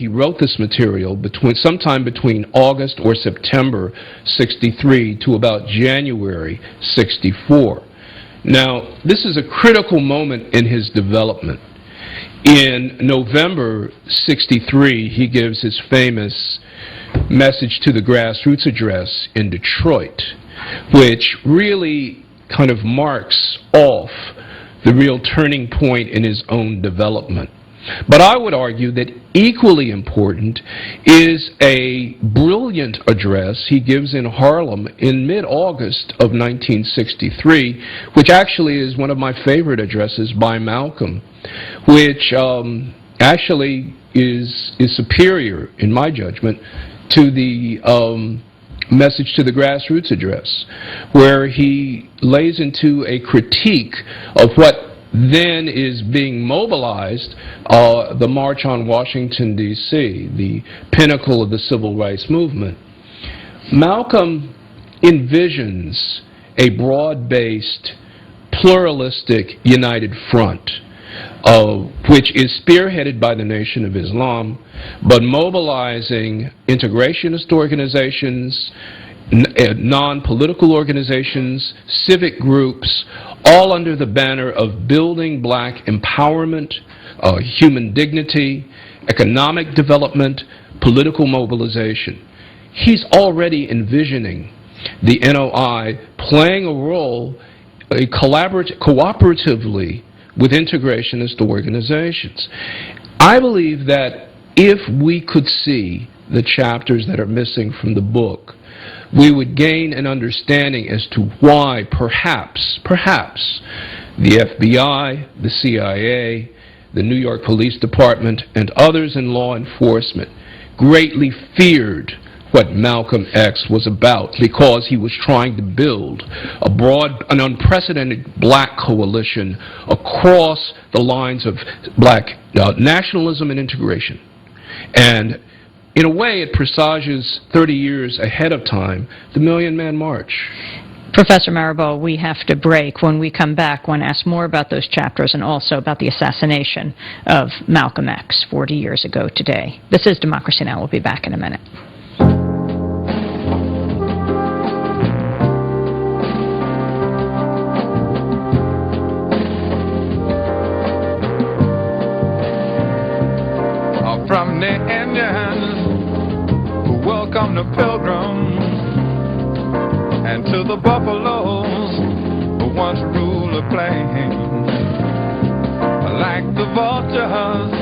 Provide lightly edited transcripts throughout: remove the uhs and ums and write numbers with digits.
He wrote this material sometime between August or September 63 to about January 64. Now, this is a critical moment in his development. In November 63, he gives his famous message to the grassroots address in Detroit, which really kind of marks off the real turning point in his own development. But I would argue that equally important is a brilliant address he gives in Harlem in mid-August of 1963, which actually is one of my favorite addresses by Malcolm, which actually is superior, in my judgment, to the message to the grassroots address, where he lays into a critique of what then is being mobilized, the March on Washington, D.C., the pinnacle of the civil rights movement. Malcolm envisions a broad-based, pluralistic, united front, which is spearheaded by the Nation of Islam, but mobilizing integrationist organizations, non-political organizations, civic groups, all under the banner of building black empowerment, human dignity, economic development, political mobilization. He's already envisioning the NOI playing a role cooperatively with integrationist organizations. I believe that if we could see the chapters that are missing from the book, we would gain an understanding as to why perhaps the FBI, the CIA, the New York Police Department, and others in law enforcement greatly feared what Malcolm X was about, because he was trying to build an unprecedented black coalition across the lines of black nationalism and integration. And in a way, it presages 30 years ahead of time the Million Man March. Professor Marable, we have to break. When we come back, I want to ask more about those chapters and also about the assassination of Malcolm X 40 years ago today. This is Democracy Now! We'll be back in a minute. From the Indians who welcome the pilgrims, and to the buffaloes who once ruled the plains, like the vultures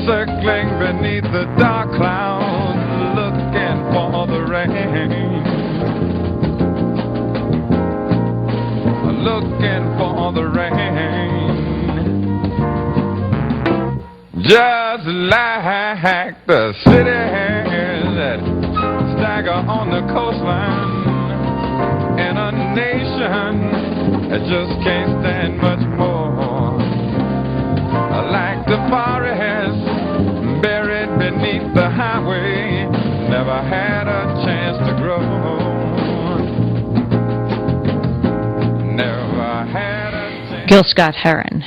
circling beneath the dark clouds, looking for the rain, looking for the rain. Just like the cities that stagger on the coastline, in a nation that just can't stand much more. Like the forest buried beneath the highway, never had a chance to grow. Never had a chance. Gil Scott-Heron.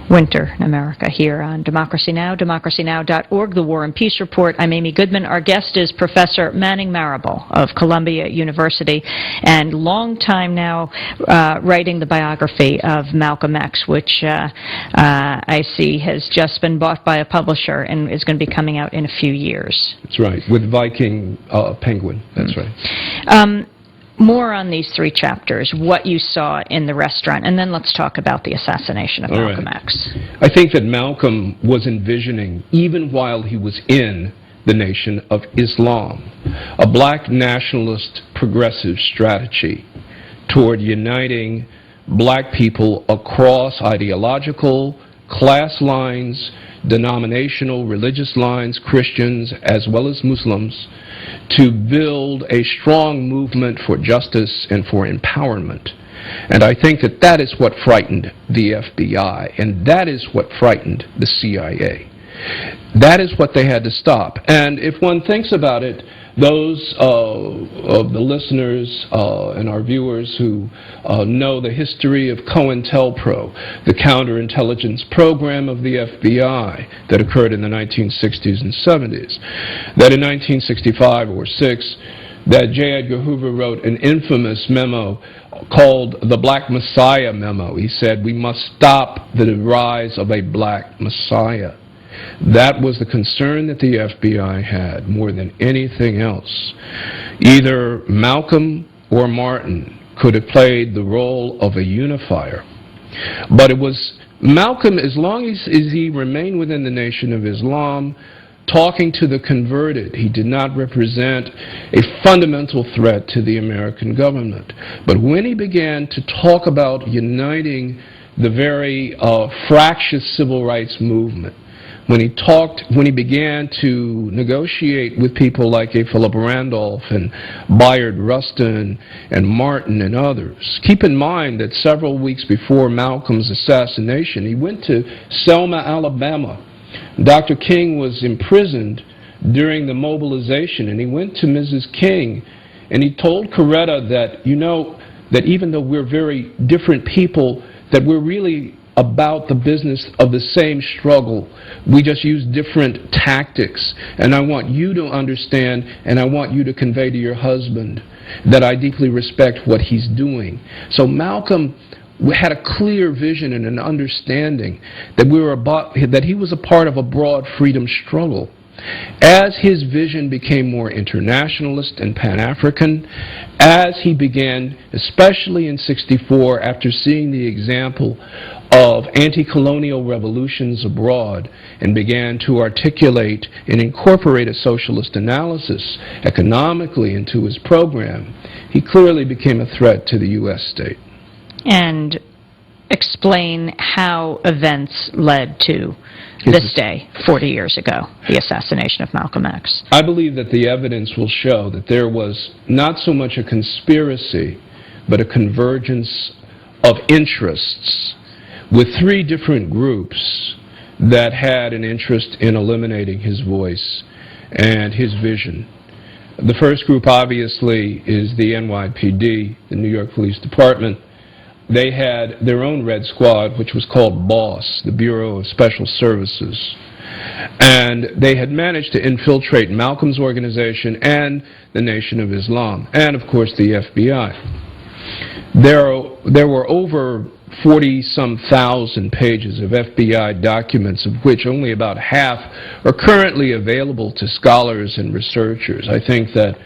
Winter in America here on Democracy Now!, democracynow.org, The War and Peace Report. I'm Amy Goodman. Our guest is Professor Manning Marable of Columbia University, and long time now writing the biography of Malcolm X, which I see has just been bought by a publisher and is going to be coming out in a few years. That's right, with Viking Penguin, that's right. More on these three chapters, what you saw in the restaurant, and then let's talk about the assassination of Malcolm X. I think that Malcolm was envisioning, even while he was in the Nation of Islam, a black nationalist progressive strategy toward uniting black people across ideological, class lines, denominational, religious lines, Christians as well as Muslims, to build a strong movement for justice and for empowerment. And I think that that is what frightened the FBI, and that is what frightened the CIA. That is what they had to stop. And if one thinks about it, Those of the listeners and our viewers who know the history of COINTELPRO, the counterintelligence program of the FBI that occurred in the 1960s and 70s, that in 1965 or 6, that J. Edgar Hoover wrote an infamous memo called the Black Messiah Memo. He said, we must stop the rise of a black messiah. That was the concern that the FBI had more than anything else. Either Malcolm or Martin could have played the role of a unifier. But it was Malcolm, as long as he remained within the Nation of Islam, talking to the converted. He did not represent a fundamental threat to the American government. But when he began to talk about uniting the very fractious civil rights movement, when he began to negotiate with people like A. Philip Randolph and Bayard Rustin and Martin and others, keep in mind that several weeks before Malcolm's assassination, he went to Selma, Alabama. Dr. King was imprisoned during the mobilization, and he went to Mrs. King, and he told Coretta that, you know, that even though we're very different people, that we're really about the business of the same struggle. We just use different tactics, and I want you to understand, and I want you to convey to your husband that I deeply respect what he's doing. So Malcolm had a clear vision and an understanding that he was a part of a broad freedom struggle. As his vision became more internationalist and Pan-African, as he began, especially in '64, after seeing the example of anti-colonial revolutions abroad, and began to articulate and incorporate a socialist analysis economically into his program, he clearly became a threat to the U.S. state. And explain how events led to this day, 40 years ago, the assassination of Malcolm X. I believe that the evidence will show that there was not so much a conspiracy, but a convergence of interests with three different groups that had an interest in eliminating his voice and his vision. The first group, obviously, is the NYPD, the New York Police Department. They had their own Red Squad, which was called BOSS, the Bureau of Special Services. And they had managed to infiltrate Malcolm's organization and the Nation of Islam, and of course the FBI. There were over 40-some thousand pages of FBI documents, of which only about half are currently available to scholars and researchers. I think that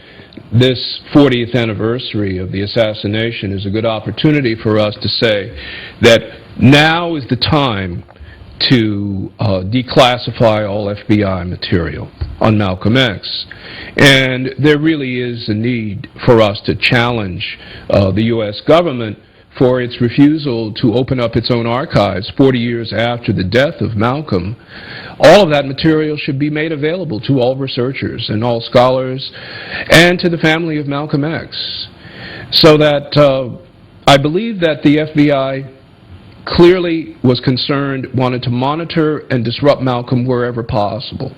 this 40th anniversary of the assassination is a good opportunity for us to say that now is the time to declassify all FBI material on Malcolm X. And there really is a need for us to challenge the U.S. government for its refusal to open up its own archives 40 years after the death of Malcolm. All of that material should be made available to all researchers and all scholars and to the family of Malcolm X. So that I believe that the FBI clearly was concerned, wanted to monitor and disrupt Malcolm wherever possible.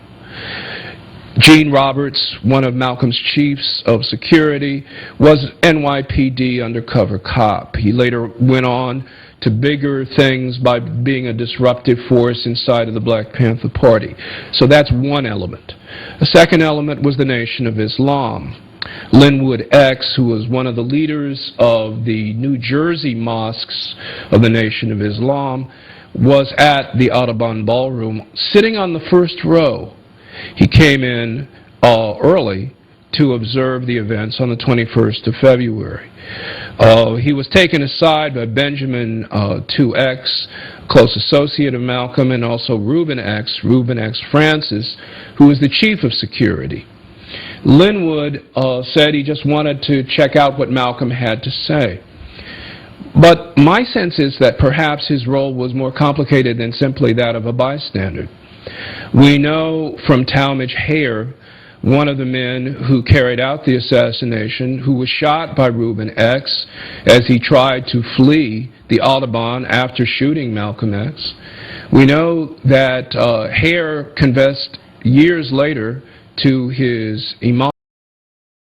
Gene Roberts, one of Malcolm's chiefs of security, was NYPD undercover cop. He later went on to bigger things by being a disruptive force inside of the Black Panther Party. So that's one element. A second element was the Nation of Islam. Linwood X, who was one of the leaders of the New Jersey mosques of the Nation of Islam, was at the Audubon Ballroom, sitting on the first row. He came in early to observe the events on the 21st of February. He was taken aside by Benjamin 2X, close associate of Malcolm, and also Reuben X Francis, who was the chief of security. Linwood said he just wanted to check out what Malcolm had to say. But my sense is that perhaps his role was more complicated than simply that of a bystander. We know from Talmadge Hayer, one of the men who carried out the assassination, who was shot by Reuben X as he tried to flee the Audubon after shooting Malcolm X. We know that Hayer confessed years later to his imam.